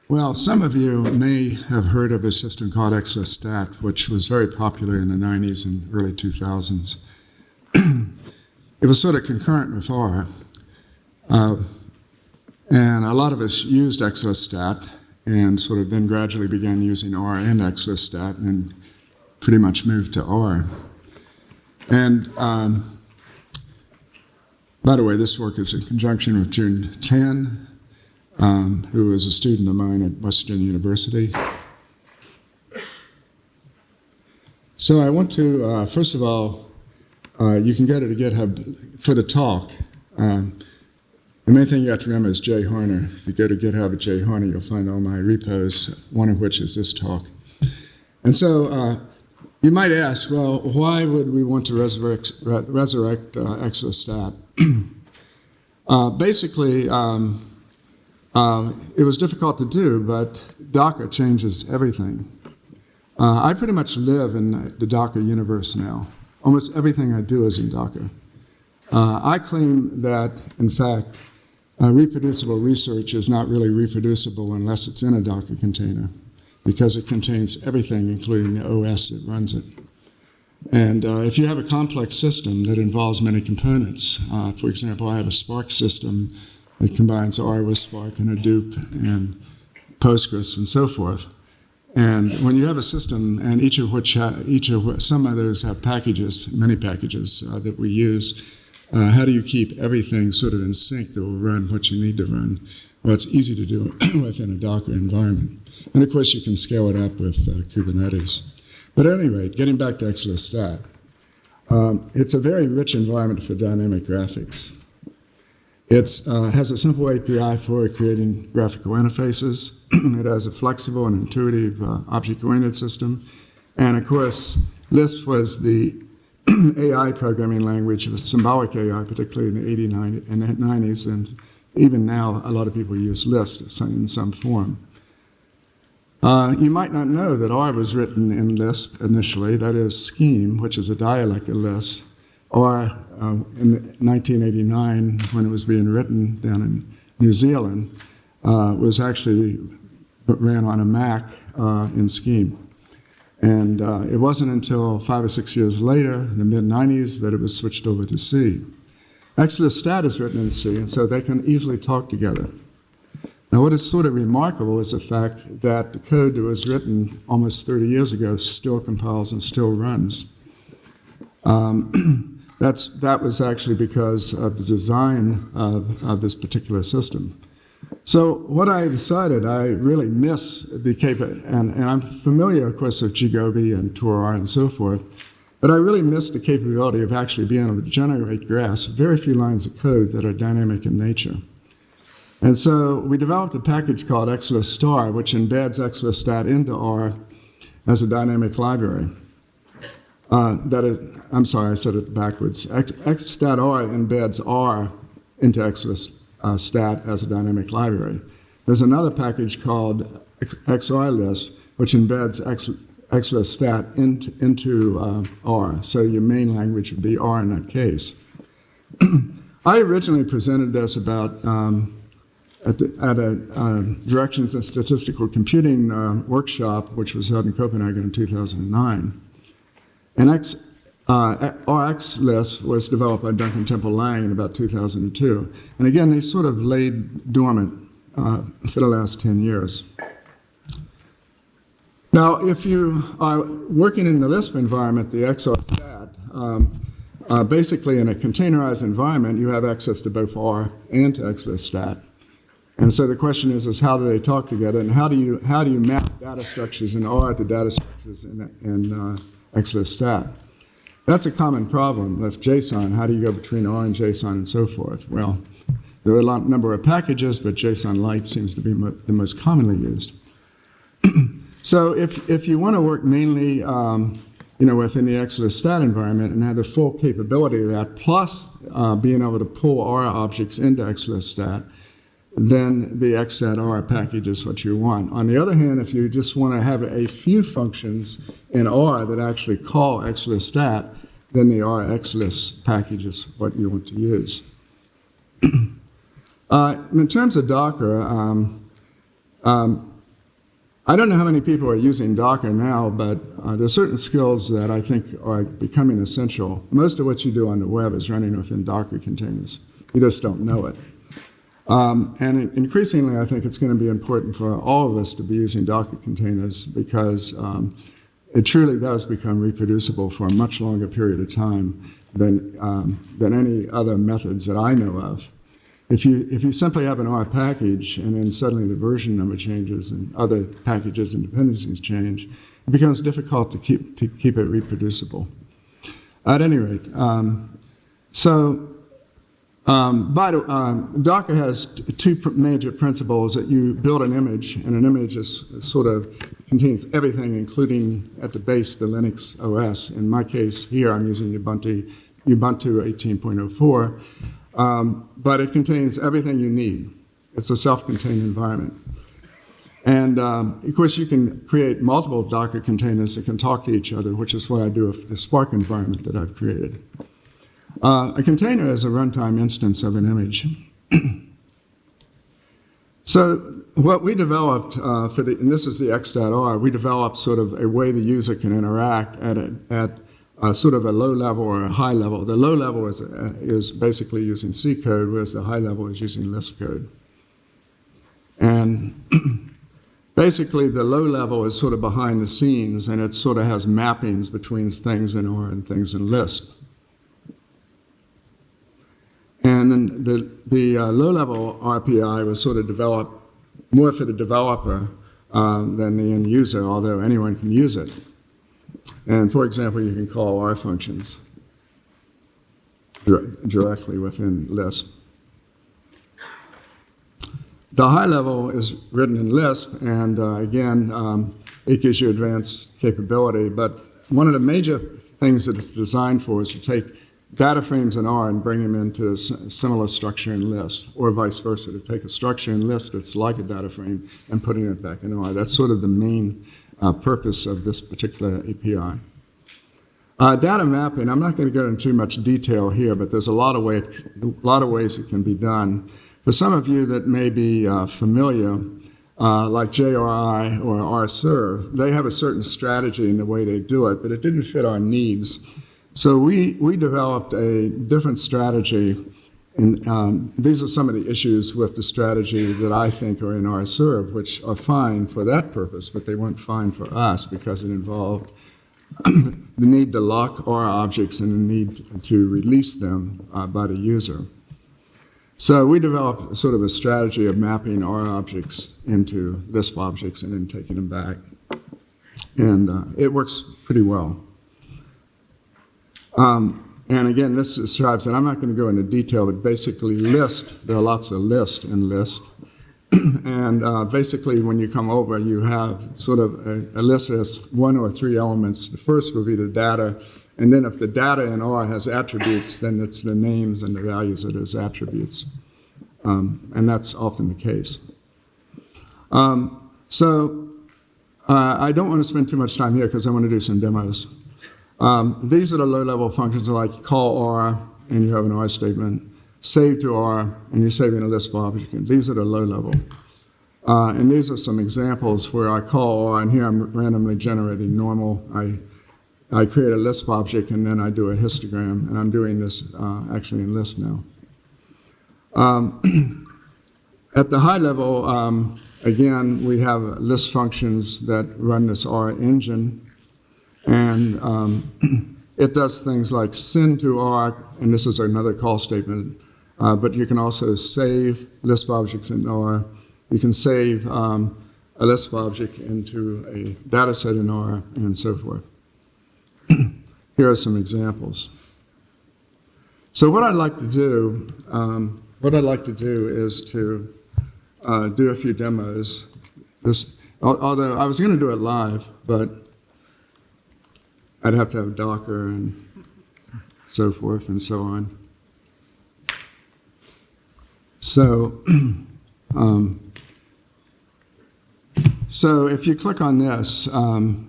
Well, some of you may have heard of a system called XLISP-STAT, which was very popular in the 90s and early 2000s. It was sort of concurrent with R. And a lot of us used XLISP-STAT and sort of then gradually began using R and XLISP-STAT and pretty much moved to R. And by the way, this work is in conjunction with June Tan, who is a student of mine at West Virginia University. So I want to, first of all, you can go to the GitHub for the talk. The main thing you have to remember is Jay Harner. If you go to GitHub at Jay Harner, you'll find all my repos, one of which is this talk. And so you might ask, well, why would we want to resurrect XLISP-STAT? Basically, it was difficult to do, but Docker changes everything. I pretty much live in the Docker universe now. Almost everything I do is in Docker. I claim that, in fact, reproducible research is not really reproducible unless it's in a Docker container, because it contains everything, including the OS that runs it. And if you have a complex system that involves many components, for example, I have a Spark system that combines R with Spark and Hadoop and Postgres and so forth. And when you have a system, and some of those have packages, many packages that we use, how do you keep everything sort of in sync that will run what you need to run? Well, it's easy to do within a Docker environment. And of course, you can scale it up with Kubernetes. But at any rate, getting back to XLISP-STAT, it's a very rich environment for dynamic graphics. It has a simple API for creating graphical interfaces. It has a flexible and intuitive object-oriented system. And of course, Lisp was the AI programming language. It was symbolic AI, particularly in the 80s and 90s. And even now, a lot of people use Lisp in some form. You might not know that R was written in Lisp initially. That is Scheme, which is a dialect of Lisp. R, in 1989, when it was being written down in New Zealand, was actually ran on a Mac in Scheme. And it wasn't until 5 or 6 years later, in the mid-90s, that it was switched over to C. XLISP-STAT is written in C, and so they can easily talk together. Now, what is sort of remarkable is the fact that the code that was written almost 30 years ago still compiles and still runs. That was actually because of the design of this particular system. So what I decided, I really miss the and I'm familiar, of course, with Gigobi and TOR and so forth, but I really miss the capability of actually being able to generate graphs, very few lines of code that are dynamic in nature. And so we developed a package called XLISP-STAR, which embeds XLISP-STAT into R as a dynamic library. I'm sorry, I said it backwards. xstatR embeds R into XLISP-STAT as a dynamic library. There's another package called XLISP, which embeds XLISP-STAT into R. So your main language would be R in that case. I originally presented this about at a Directions in Statistical Computing workshop, which was held in Copenhagen in 2009. And XLISP was developed by Duncan Temple Lang in about 2002. And again, they sort of laid dormant for the last 10 years. Now, if you are working in the Lisp environment, the XLISP-STAT, basically in a containerized environment, you have access to both R and to XLISP-STAT. And so the question is how do they talk together, and how do you map data structures in R to data structures in XLISP-STAT? That's a common problem with JSON. How do you go between R and JSON and so forth? Well, there are a number of packages, but JSON Lite seems to be the most commonly used. So if you want to work mainly within the XLISP-STAT environment and have the full capability of that, plus being able to pull R objects into XLISP-STAT, then the xstatR package is what you want. On the other hand, if you just want to have a few functions in R that actually call XLISP-STAT, then the R-XLISP package is what you want to use. In terms of Docker, I don't know how many people are using Docker now, but there are certain skills that I think are becoming essential. Most of what you do on the web is running within Docker containers. You just don't know it. And increasingly, I think it's going to be important for all of us to be using Docker containers because it truly does become reproducible for a much longer period of time than any other methods that I know of. If you simply have an R package and then suddenly the version number changes and other packages and dependencies change, it becomes difficult to keep it reproducible. At any rate, Docker has two major principles: that you build an image, and an image contains everything, including at the base the Linux OS. In my case here, I'm using Ubuntu 18.04. But it contains everything you need. It's a self-contained environment. And of course, you can create multiple Docker containers that can talk to each other, which is what I do with the Spark environment that I've created. A container is a runtime instance of an image. So what we developed and this is the xstatR, we developed sort of a way the user can interact at sort of a low level or a high level. The low level is basically using C code, whereas the high level is using Lisp code. And basically, the low level is sort of behind the scenes, and it sort of has mappings between things in R and things in Lisp. And then the low-level RPI was sort of developed more for the developer than the end user, although anyone can use it. And for example, you can call R functions directly within Lisp. The high level is written in Lisp, and again, it gives you advanced capability. But one of the major things that it's designed for is to take data frames in R and bring them into a similar structure in Lisp, or vice versa, to take a structure in Lisp that's like a data frame and putting it back in R. That's sort of the main purpose of this particular API. Data mapping, I'm not going to go into too much detail here, but there's a lot of ways it can be done. For some of you that may be familiar, like JRI or rserve, they have a certain strategy in the way they do it, but it didn't fit our needs. So we developed a different strategy, and these are some of the issues with the strategy that I think are in rserve, which are fine for that purpose, but they weren't fine for us because it involved the need to lock R objects and the need to release them by the user. So we developed sort of a strategy of mapping R objects into Lisp objects and then taking them back. And it works pretty well. And again, this describes, and I'm not going to go into detail, but basically list, there are lots of lists in Lisp. And basically, when you come over, you have sort of a list that has one or three elements. The first will be the data, and then if the data in R has attributes, then it's the names and the values of those attributes. And that's often the case. I don't want to spend too much time here because I want to do some demos. These are the low-level functions like call R, and you have an R statement, save to R, and you're saving a Lisp object. And these are the low-level. And these are some examples where I call R, and here I'm randomly generating normal. I create a Lisp object, and then I do a histogram, and I'm doing this actually in Lisp now. At the high level, again, we have Lisp functions that run this R engine. And it does things like send to R, and this is another call statement, but you can also save Lisp objects in R. You can save a Lisp object into a data set in R, and so forth. Here are some examples. So what I'd like to do, is to do a few demos. Although I was going to do it live, but I'd have to have Docker and so forth and so on. So, so if you click on this,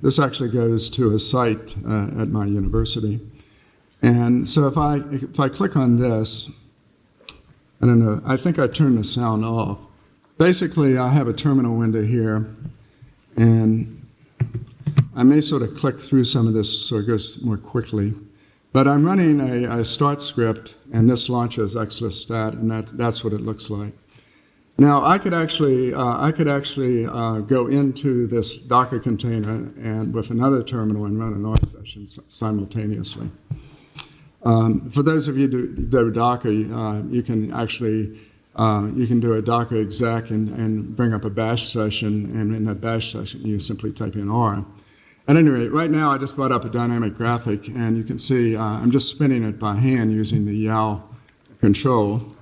this actually goes to a site at my university. And so if I click on this, I don't know, I think I turned the sound off. Basically, I have a terminal window here, And I may sort of click through some of this so it goes more quickly. But I'm running a start script, and this launches XLISP-STAT, and that's what it looks like. Now, I could actually go into this Docker container and with another terminal and run an R session simultaneously. For those of you who do Docker, you can actually you can do a Docker exec and bring up a bash session, and in that bash session, you simply type in R. At any rate, right now I just brought up a dynamic graphic, and you can see I'm just spinning it by hand using the YAL control.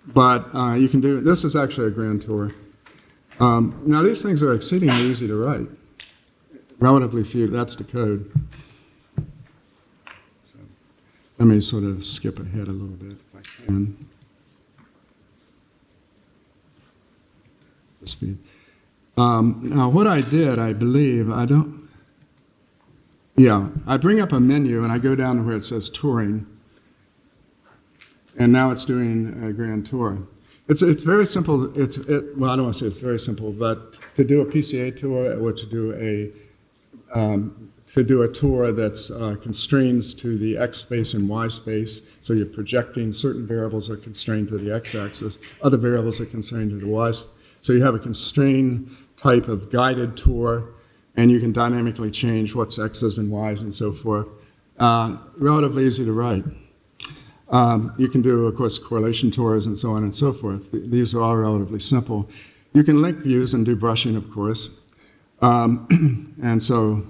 But you can do, this is actually a grand tour. Now these things are exceedingly easy to write. Relatively few, that's the code. So, let me sort of skip ahead a little bit if I can. The speed. Now what I did, I believe, I bring up a menu and I go down to where it says touring. And now it's doing a grand tour. It's very simple. Well, I don't want to say it's very simple, but to do a PCA tour or to do a tour that's constrained to the X space and Y space, so you're projecting certain variables are constrained to the X axis, other variables are constrained to the Y. So you have a constrained type of guided tour, and you can dynamically change what's X's and Y's and so forth. Relatively easy to write. You can do, of course, correlation tours and so on and so forth. These are all relatively simple. You can link views and do brushing, of course. And so,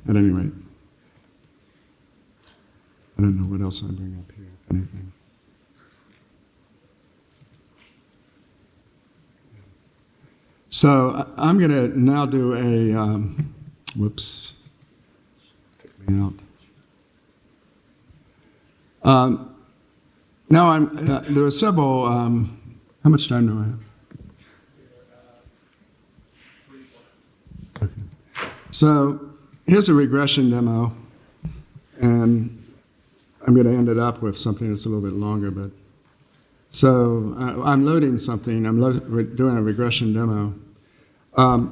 at any rate, I don't know what else I bring up here, if anything. So I'm going to now do a, whoops, took me out. Now there are several, how much time do I have? Okay. So here's a regression demo, and I'm going to end it up with something that's a little bit longer, but so I'm loading something, doing a regression demo.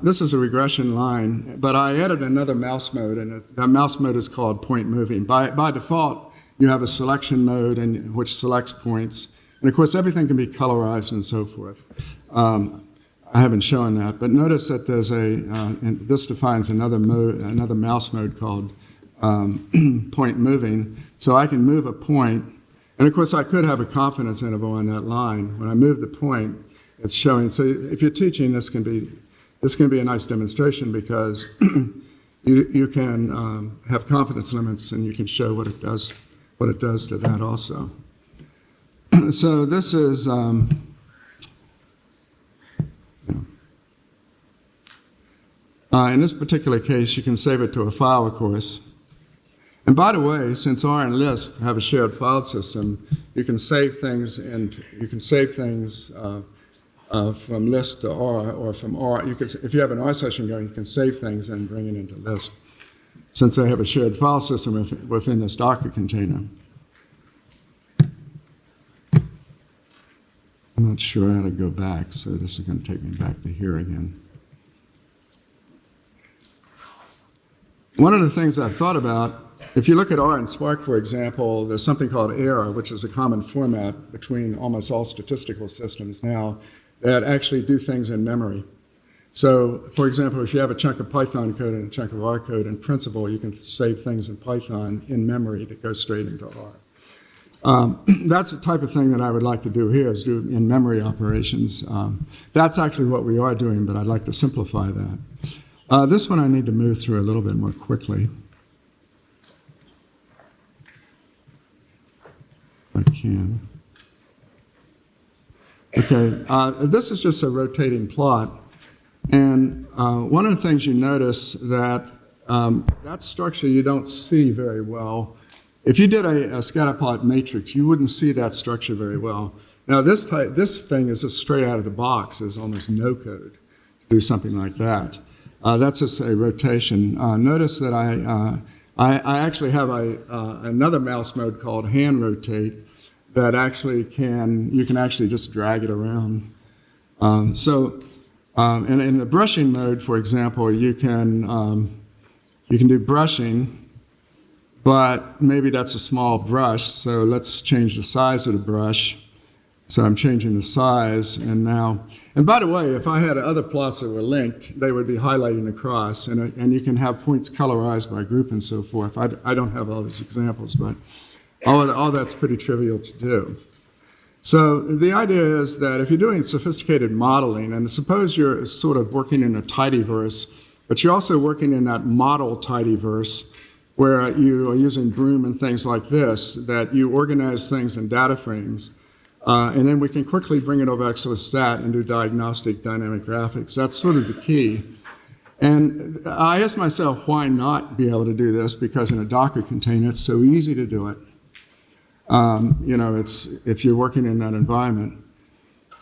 This is a regression line, but I added another mouse mode, and that mouse mode is called point moving. By default, you have a selection mode which selects points. And of course, everything can be colorized and so forth. I haven't shown that, but notice that there's this defines another mouse mode called point moving. So I can move a point, and of course, I could have a confidence interval on that line. When I move the point, it's showing. So if you're teaching, this can be a nice demonstration because you can have confidence limits, and you can show what it does to that also. So this is, in this particular case, you can save it to a file, of course. And by the way, since R and Lisp have a shared file system, you can save things from Lisp to R, or from R. If you have an R session going, you can save things and bring it into Lisp, since they have a shared file system within this Docker container. I'm not sure how to go back, so this is going to take me back to here again. One of the things I've thought about, if you look at R and Spark, for example, there's something called error, which is a common format between almost all statistical systems now that actually do things in memory. So, for example, if you have a chunk of Python code and a chunk of R code, in principle, you can save things in Python in memory that go straight into R. That's the type of thing that I would like to do here, is do in-memory operations. That's actually what we are doing, but I'd like to simplify that. This one I need to move through a little bit more quickly. If I can. Okay, this is just a rotating plot. And one of the things you notice that that structure you don't see very well. If you did a scatter plot matrix, you wouldn't see that structure very well. Now this thing is just straight out of the box. There's almost no code to do something like that. That's just a rotation. Notice that I actually have another mouse mode called hand rotate that actually you can actually just drag it around. And in the brushing mode, for example, you can do brushing, but maybe that's a small brush, so let's change the size of the brush. So I'm changing the size, and by the way, if I had other plots that were linked, they would be highlighting across, and you can have points colorized by group and so forth. I don't have all these examples, but all that's pretty trivial to do. So the idea is that if you're doing sophisticated modeling, and suppose you're sort of working in a tidyverse, but you're also working in that model tidyverse, where you are using Broom and things like this, that you organize things in data frames, and then we can quickly bring it over XLISP-STAT and do diagnostic dynamic graphics. That's sort of the key. And I asked myself, why not be able to do this? Because in a Docker container, it's so easy to do it. If you're working in that environment.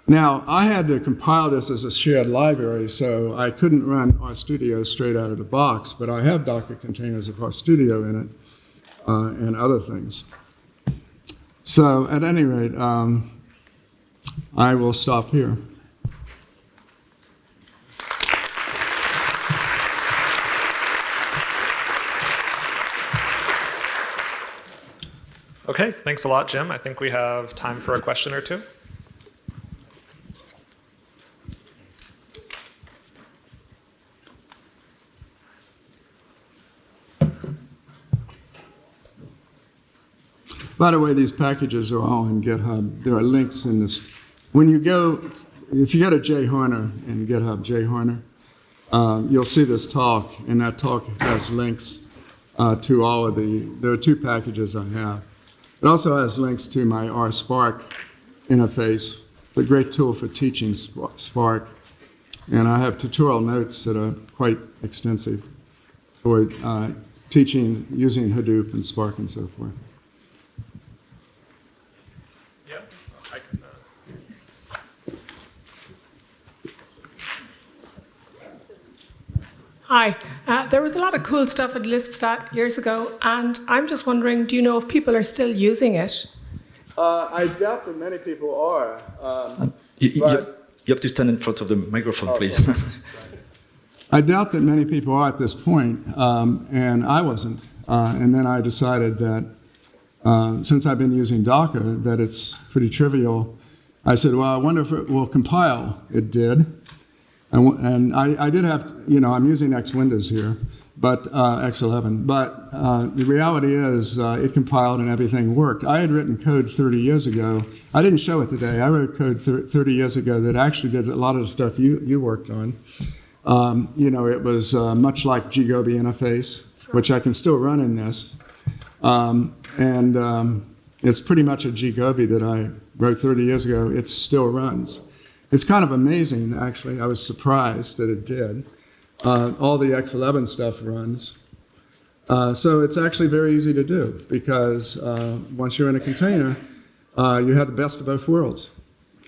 Now, I had to compile this as a shared library, so I couldn't run RStudio straight out of the box, but I have Docker containers of RStudio in it and other things. So at any rate, I will stop here. Okay, thanks a lot, Jim. I think we have time for a question or two. By the way, these packages are all in GitHub. There are links in this. If you go to Jay Harner in GitHub, Jay Harner, you'll see this talk, and that talk has links to all of there are 2 packages I have. It also has links to my RSpark interface. It's a great tool for teaching Spark. And I have tutorial notes that are quite extensive for teaching using Hadoop and Spark and so forth. Yeah, I can. Hi. There was a lot of cool stuff at LISP-STAT years ago, and I'm just wondering, do you know if people are still using it? I doubt that many people are. You have to stand in front of the microphone, please. I doubt that many people are at this point, and I wasn't. And then I decided that since I've been using Docker, that it's pretty trivial. I said, well, I wonder if it will compile. It did. And I did have, I'm using X Windows here, but X11. But the reality is it compiled and everything worked. I had written code 30 years ago. I didn't show it today. I wrote code 30 years ago that actually did a lot of the stuff you worked on. It was much like ggobi interface, which I can still run in this. It's pretty much a ggobi that I wrote 30 years ago. It still runs. It's kind of amazing, actually. I was surprised that it did. All the X11 stuff runs. So it's actually very easy to do because once you're in a container, you have the best of both worlds.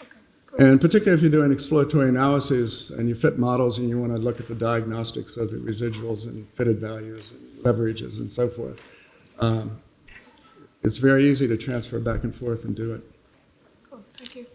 Okay, cool. And particularly if you're doing exploratory analyses and you fit models and you want to look at the diagnostics of the residuals and fitted values and leverages and so forth, it's very easy to transfer back and forth and do it. Cool, thank you.